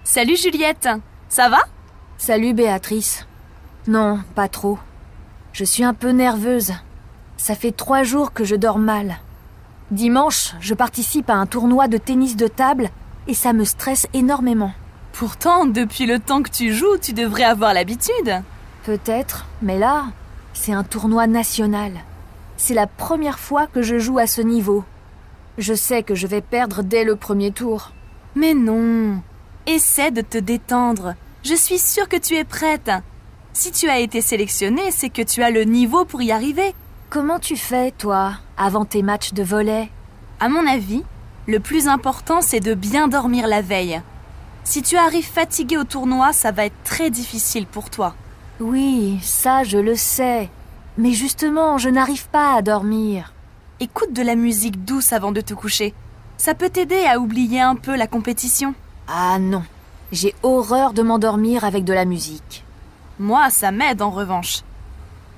Salut Juliette, ça va? Salut Béatrice. Non, pas trop. Je suis un peu nerveuse. Ça fait 3 jours que je dors mal. Dimanche, je participe à un tournoi de tennis de table et ça me stresse énormément. Pourtant, depuis le temps que tu joues, tu devrais avoir l'habitude. Peut-être, mais là, c'est un tournoi national. C'est la première fois que je joue à ce niveau. Je sais que je vais perdre dès le premier tour. Mais non, essaie de te détendre. Je suis sûre que tu es prête. Si tu as été sélectionnée, c'est que tu as le niveau pour y arriver. Comment tu fais, toi, avant tes matchs de volley? À mon avis, le plus important, c'est de bien dormir la veille. Si tu arrives fatiguée au tournoi, ça va être très difficile pour toi. Oui, ça je le sais. Mais justement, je n'arrive pas à dormir. Écoute de la musique douce avant de te coucher. Ça peut t'aider à oublier un peu la compétition. Ah non, j'ai horreur de m'endormir avec de la musique. Moi, ça m'aide en revanche.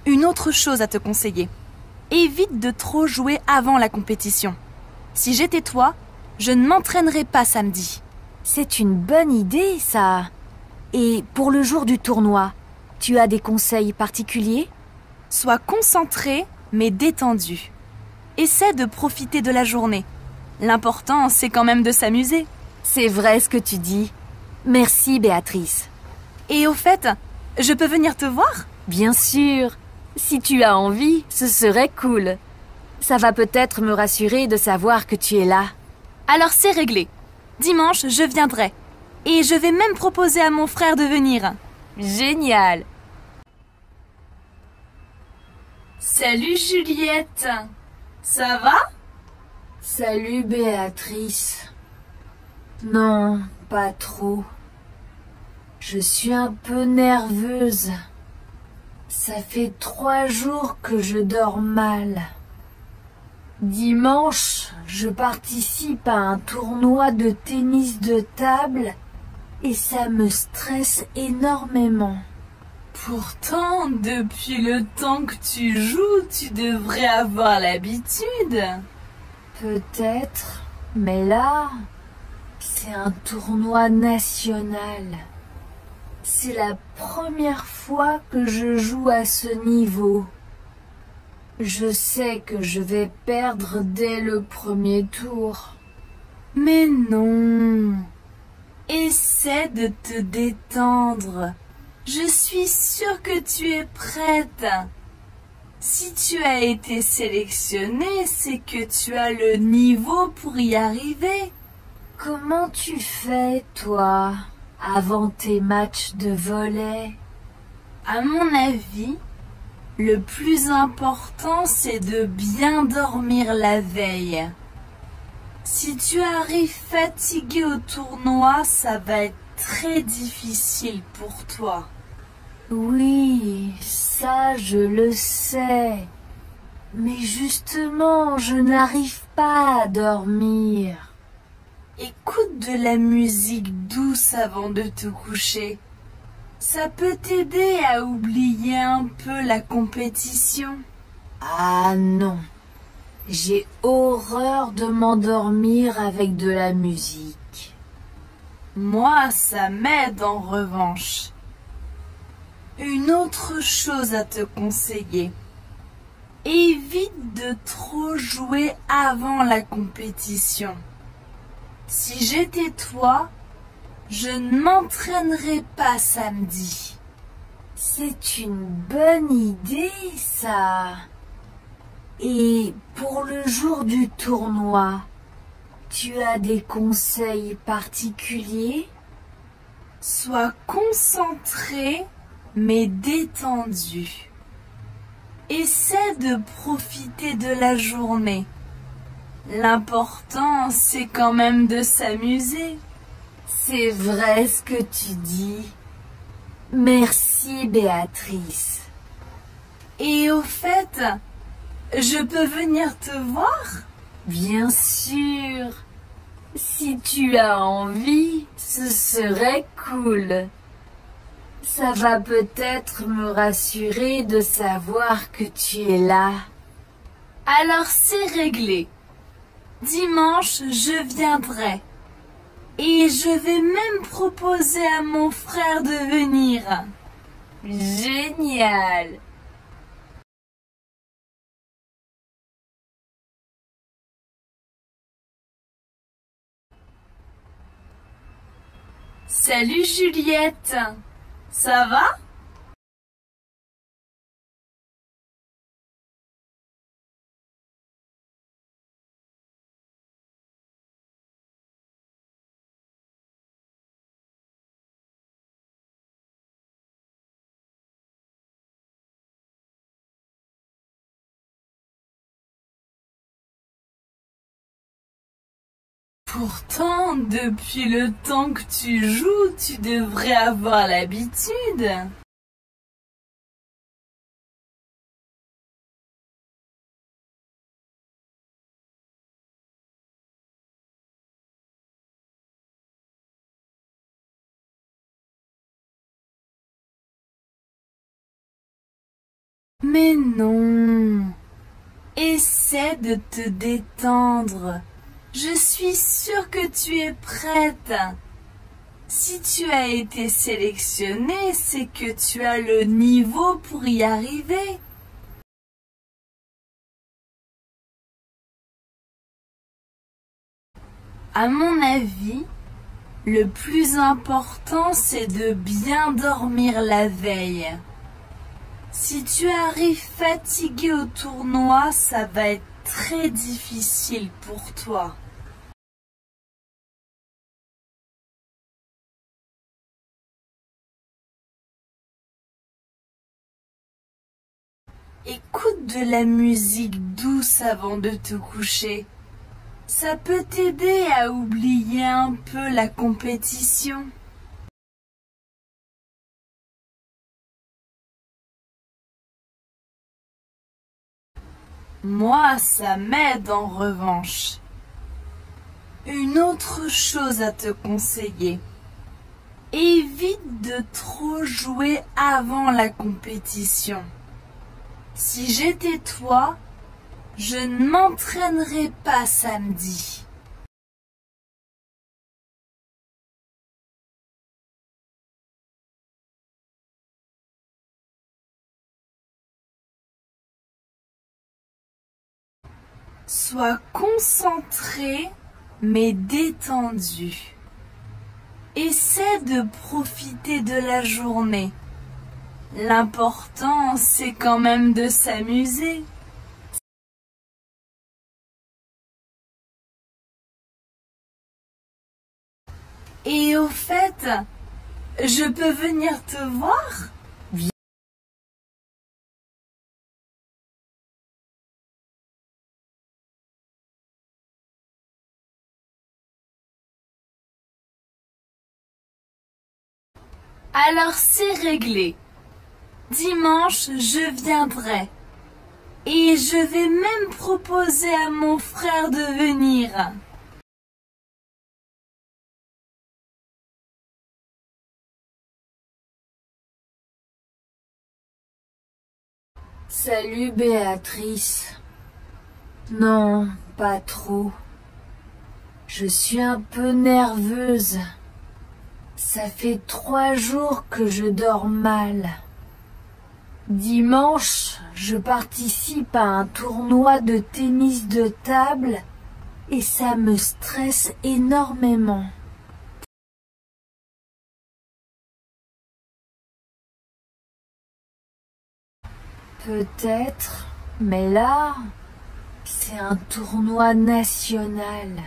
Une autre chose à te conseiller. Évite de trop jouer avant la compétition. Si j'étais toi, je ne m'entraînerais pas samedi. C'est une bonne idée, ça. Et pour le jour du tournoi, tu as des conseils particuliers? Sois concentré, mais détendu. Essaie de profiter de la journée. L'important, c'est quand même de s'amuser. C'est vrai ce que tu dis. Merci, Béatrice. Et au fait, je peux venir te voir? Bien sûr. Si tu as envie, ce serait cool. Ça va peut-être me rassurer de savoir que tu es là. Alors c'est réglé. Dimanche, je viendrai. Et je vais même proposer à mon frère de venir. Génial! Salut Juliette. Ça va? Salut Béatrice. Non, pas trop. Je suis un peu nerveuse. Ça fait 3 jours que je dors mal. Dimanche, je participe à un tournoi de tennis de table et ça me stresse énormément. Pourtant, depuis le temps que tu joues, tu devrais avoir l'habitude. Peut-être, mais là, c'est un tournoi national. C'est la première fois que je joue à ce niveau. Je sais que je vais perdre dès le premier tour. Mais non. Essaie de te détendre. Je suis sûre que tu es prête. Si tu as été sélectionnée, c'est que tu as le niveau pour y arriver. Comment tu fais, toi, avant tes matchs de volley? À mon avis, le plus important, c'est de bien dormir la veille. Si tu arrives fatigué au tournoi, ça va être très difficile pour toi. Oui, ça je le sais. Mais justement, je n'arrive pas à dormir. Écoute de la musique douce avant de te coucher. Ça peut t'aider à oublier un peu la compétition. Ah non, j'ai horreur de m'endormir avec de la musique. Moi, ça m'aide en revanche. Une autre chose à te conseiller. Évite de trop jouer avant la compétition. Si j'étais toi, je ne m'entraînerais pas samedi. C'est une bonne idée, ça. Et pour le jour du tournoi, tu as des conseils particuliers? Sois concentré, mais détendu. Essaie de profiter de la journée. L'important, c'est quand même de s'amuser. C'est vrai ce que tu dis. Merci, Béatrice. Et au fait, je peux venir te voir? Bien sûr. Si tu as envie, ce serait cool. Ça va peut-être me rassurer de savoir que tu es là. Alors c'est réglé. Dimanche, je viendrai. Et je vais même proposer à mon frère de venir. Génial! Salut Juliette! Ça va? Pourtant, depuis le temps que tu joues, tu devrais avoir l'habitude. Mais non. Essaie de te détendre. Je suis sûre que tu es prête. Si tu as été sélectionnée, c'est que tu as le niveau pour y arriver. À mon avis, le plus important, c'est de bien dormir la veille. Si tu arrives fatigué au tournoi, ça va être très difficile pour toi. Écoute de la musique douce avant de te coucher. Ça peut t'aider à oublier un peu la compétition. Moi, ça m'aide en revanche. Une autre chose à te conseiller. Évite de trop jouer avant la compétition. Si j'étais toi, je ne m'entraînerais pas samedi. Sois concentré mais détendu. Essaie de profiter de la journée. L'important, c'est quand même de s'amuser. Et au fait, je peux venir te voir? Alors c'est réglé. Dimanche, je viendrai. Et je vais même proposer à mon frère de venir. Salut Béatrice. Non, pas trop. Je suis un peu nerveuse. Ça fait 3 jours que je dors mal. Dimanche, je participe à un tournoi de tennis de table et ça me stresse énormément. Peut-être, mais là, c'est un tournoi national.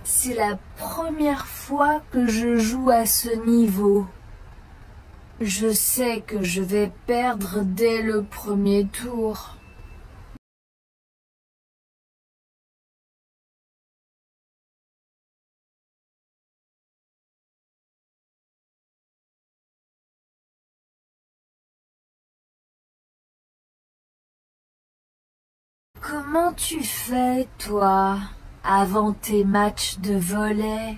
C'est la première fois que je joue à ce niveau. Je sais que je vais perdre dès le premier tour. Comment tu fais, toi, avant tes matchs de volley?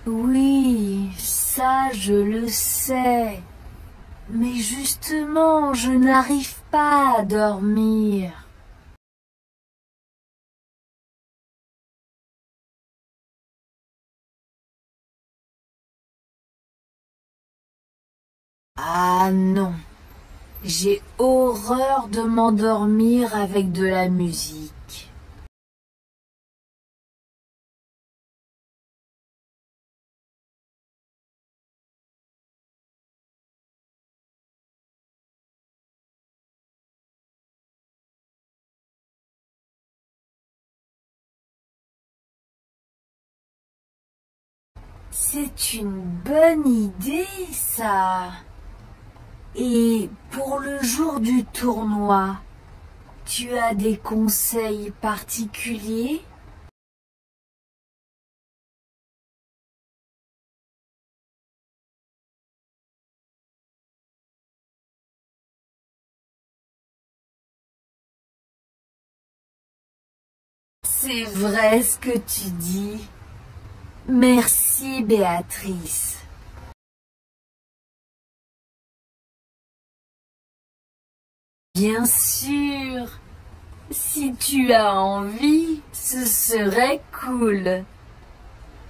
Oui, ça je le sais. Mais justement, je n'arrive pas à dormir. Ah non, j'ai horreur de m'endormir avec de la musique. C'est une bonne idée, ça. Et pour le jour du tournoi, tu as des conseils particuliers? C'est vrai ce que tu dis. Merci, Béatrice. Bien sûr, si tu as envie, ce serait cool.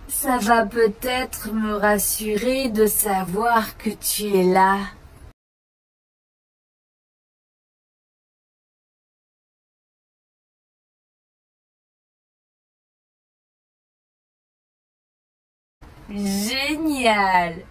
Ça va peut-être me rassurer de savoir que tu es là. Génial!